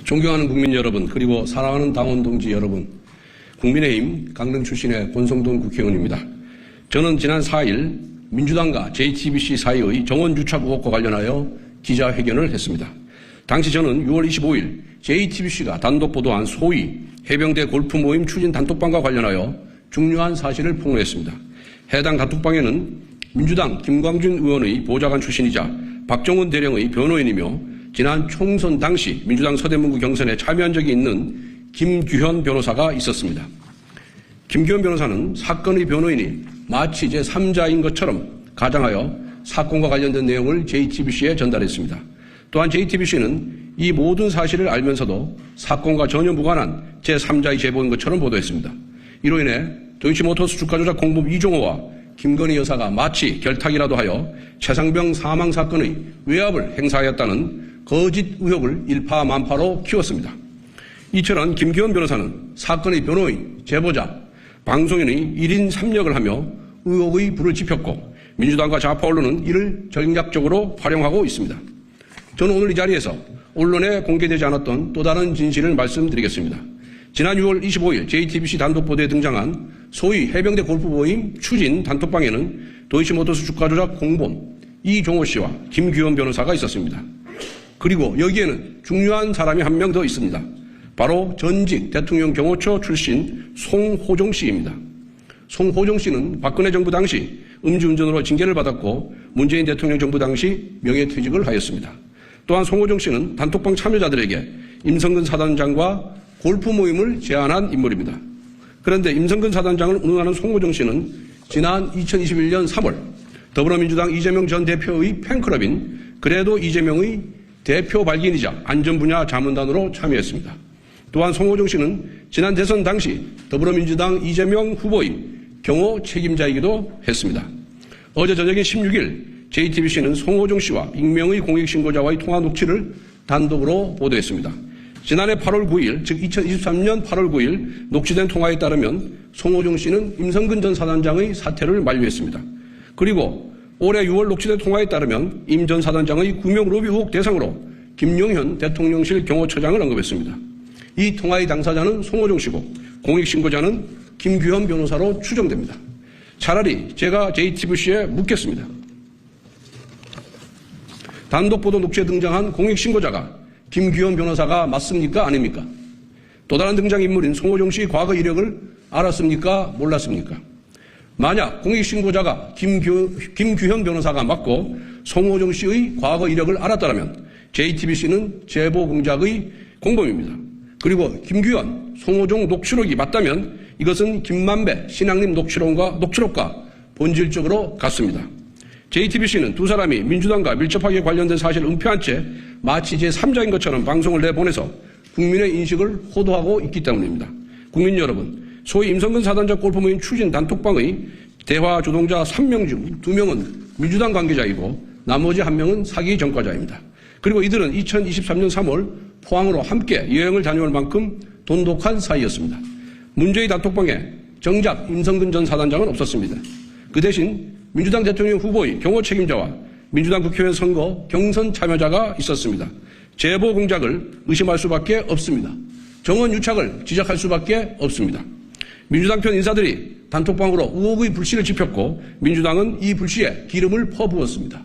존경하는 국민 여러분, 그리고 사랑하는 당원 동지 여러분, 국민의힘 강릉 출신의 권성동 국회의원입니다. 저는 지난 4일 민주당과 JTBC 사이의 정원 유착 의혹과 관련하여 기자회견을 했습니다. 당시 저는 6월 25일 JTBC가 단독 보도한 소위 해병대 골프 모임 추진 단톡방과 관련하여 중요한 사실을 폭로했습니다. 해당 단톡방에는 민주당 김광준 의원의 보좌관 출신이자 박정훈 대령의 변호인이며 지난 총선 당시 민주당 서대문구 경선에 참여한 적이 있는 김규현 변호사가 있었습니다. 김규현 변호사는 사건의 변호인이 마치 제3자인 것처럼 가장하여 사건과 관련된 내용을 JTBC에 전달했습니다. 또한 JTBC는 이 모든 사실을 알면서도 사건과 전혀 무관한 제3자의 제보인 것처럼 보도했습니다. 이로 인해 도이치모터스 주가 조작 공범 이종호와 김건희 여사가 마치 결탁이라도 하여 최상병 사망 사건의 외압을 행사하였다는 거짓 의혹을 일파만파로 키웠습니다. 이처럼 김규현 변호사는 사건의 변호인, 제보자, 방송인의 1인 3역을 하며 의혹의 불을 지폈고 민주당과 좌파 언론은 이를 전략적으로 활용하고 있습니다. 저는 오늘 이 자리에서 언론에 공개되지 않았던 또 다른 진실을 말씀드리겠습니다. 지난 6월 25일 JTBC 단독 보도에 등장한 소위 해병대 골프 모임 추진 단톡방에는 도이치모터스 주가 조작 공범 이종호 씨와 김규현 변호사가 있었습니다. 그리고 여기에는 중요한 사람이 한 명 더 있습니다. 바로 전직 대통령 경호처 출신 송호종 씨입니다. 송호종 씨는 박근혜 정부 당시 음주운전으로 징계를 받았고 문재인 대통령 정부 당시 명예퇴직을 하였습니다. 또한 송호종 씨는 단톡방 참여자들에게 임성근 사단장과 골프 모임을 제안한 인물입니다. 그런데 임성근 사단장을 운운하는 송호종 씨는 지난 2021년 3월 더불어민주당 이재명 전 대표의 팬클럽인 그래도 이재명의 대표 발기인이자 안전분야 자문단으로 참여했습니다. 또한 송호종 씨는 지난 대선 당시 더불어민주당 이재명 후보의 경호 책임자이기도 했습니다. 어제 저녁인 16일 JTBC는 송호종 씨와 익명의 공익신고자와의 통화 녹취를 단독으로 보도했습니다. 지난해 8월 9일, 즉 2023년 8월 9일 녹취된 통화에 따르면 송호종 씨는 임성근 전 사단장의 사퇴를 만류했습니다. 그리고 올해 6월 녹취된 통화에 따르면 임 전 사단장의 구명 로비 의혹 대상으로 김용현 대통령실 경호처장을 언급했습니다. 이 통화의 당사자는 송호종 씨고 공익신고자는 김규현 변호사로 추정됩니다. 차라리 제가 JTBC에 묻겠습니다. 단독 보도 녹취에 등장한 공익신고자가 김규현 변호사가 맞습니까? 아닙니까? 또 다른 등장인물인 송호종 씨의 과거 이력을 알았습니까? 몰랐습니까? 만약 공익신고자가 김규현 변호사가 맞고 송호종 씨의 과거 이력을 알았다면 JTBC는 제보 공작의 공범입니다. 그리고 김규현, 송호종 녹취록이 맞다면 이것은 김만배 신앙림 녹취록과 본질적으로 같습니다. JTBC는 두 사람이 민주당과 밀접하게 관련된 사실을 은폐한 채 마치 제3자인 것처럼 방송을 내보내서 국민의 인식을 호도하고 있기 때문입니다. 국민 여러분, 소위 임성근 사단장 골프 모임 추진 단톡방의 대화 주동자 3명 중 2명은 민주당 관계자이고 나머지 1명은 사기 전과자입니다. 그리고 이들은 2023년 3월 포항으로 함께 여행을 다녀올 만큼 돈독한 사이였습니다. 문제의 단톡방에 정작 임성근 전 사단장은 없었습니다. 그 대신 민주당 대통령 후보의 경호 책임자와 민주당 국회의원 선거 경선 참여자가 있었습니다. 제보 공작을 의심할 수밖에 없습니다. 정원 유착을 지적할 수밖에 없습니다. 민주당 편 인사들이 단톡방으로 의혹의 불씨를 지폈고 민주당은 이 불씨에 기름을 퍼부었습니다.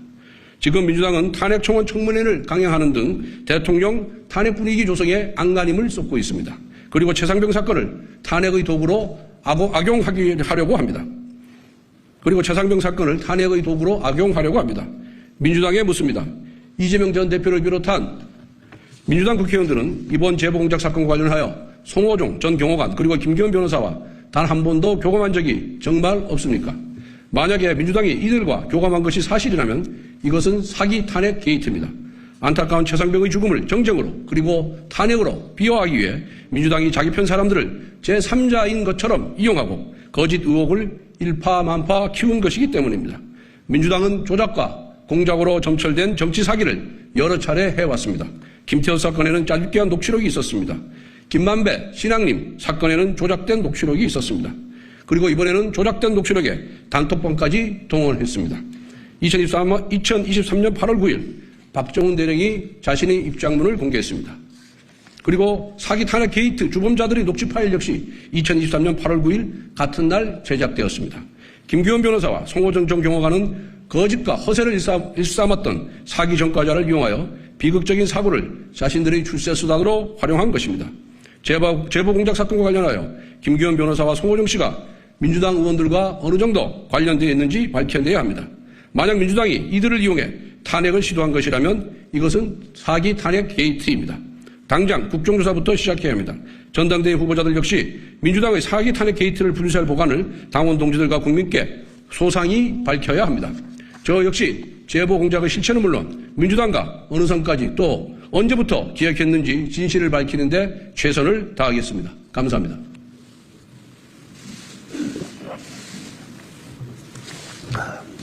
지금 민주당은 탄핵 청원 청문회를 강행하는 등 대통령 탄핵 분위기 조성에 안간힘을 쏟고 있습니다. 그리고 최상병 사건을 탄핵의 도구로 악용하려고 합니다. 민주당에 묻습니다. 이재명 전 대표를 비롯한 민주당 국회의원들은 이번 제보 공작 사건과 관련하여 송호종 전 경호관 그리고 김규현 변호사와 단 한 번도 교감한 적이 정말 없습니까? 만약에 민주당이 이들과 교감한 것이 사실이라면 이것은 사기 탄핵 게이트입니다. 안타까운 최상병의 죽음을 정쟁으로 그리고 탄핵으로 비화하기 위해 민주당이 자기 편 사람들을 제3자인 것처럼 이용하고 거짓 의혹을 일파만파 키운 것이기 때문입니다. 민주당은 조작과 공작으로 점철된 정치 사기를 여러 차례 해왔습니다. 김태호 사건에는 짜깁기한 녹취록이 있었습니다. 김만배, 신앙림 사건에는 조작된 녹취록이 있었습니다. 그리고 이번에는 조작된 녹취록에 단톡방까지 동원했습니다. 2023년 8월 9일 박정훈 대령이 자신의 입장문을 공개했습니다. 그리고 사기 탄핵 게이트 주범자들의 녹취 파일 역시 2023년 8월 9일 같은 날 제작되었습니다. 김규현 변호사와 송호정 전 경호관은 거짓과 허세를 일삼았던 사기 전과자를 이용하여 비극적인 사고를 자신들의 출세 수단으로 활용한 것입니다. 제보 공작 사건과 관련하여 김규현 변호사와 송호정 씨가 민주당 의원들과 어느 정도 관련되어 있는지 밝혀내야 합니다. 만약 민주당이 이들을 이용해 탄핵을 시도한 것이라면 이것은 사기 탄핵 게이트입니다. 당장 국정조사부터 시작해야 합니다. 전당대회 후보자들 역시 민주당의 사기 탄핵 게이트를 분쇄할 보관을 당원 동지들과 국민께 소상히 밝혀야 합니다. 저 역시 제보 공작의 실체는 물론 민주당과 어느 선까지 또 언제부터 기획했는지 진실을 밝히는 데 최선을 다하겠습니다. 감사합니다.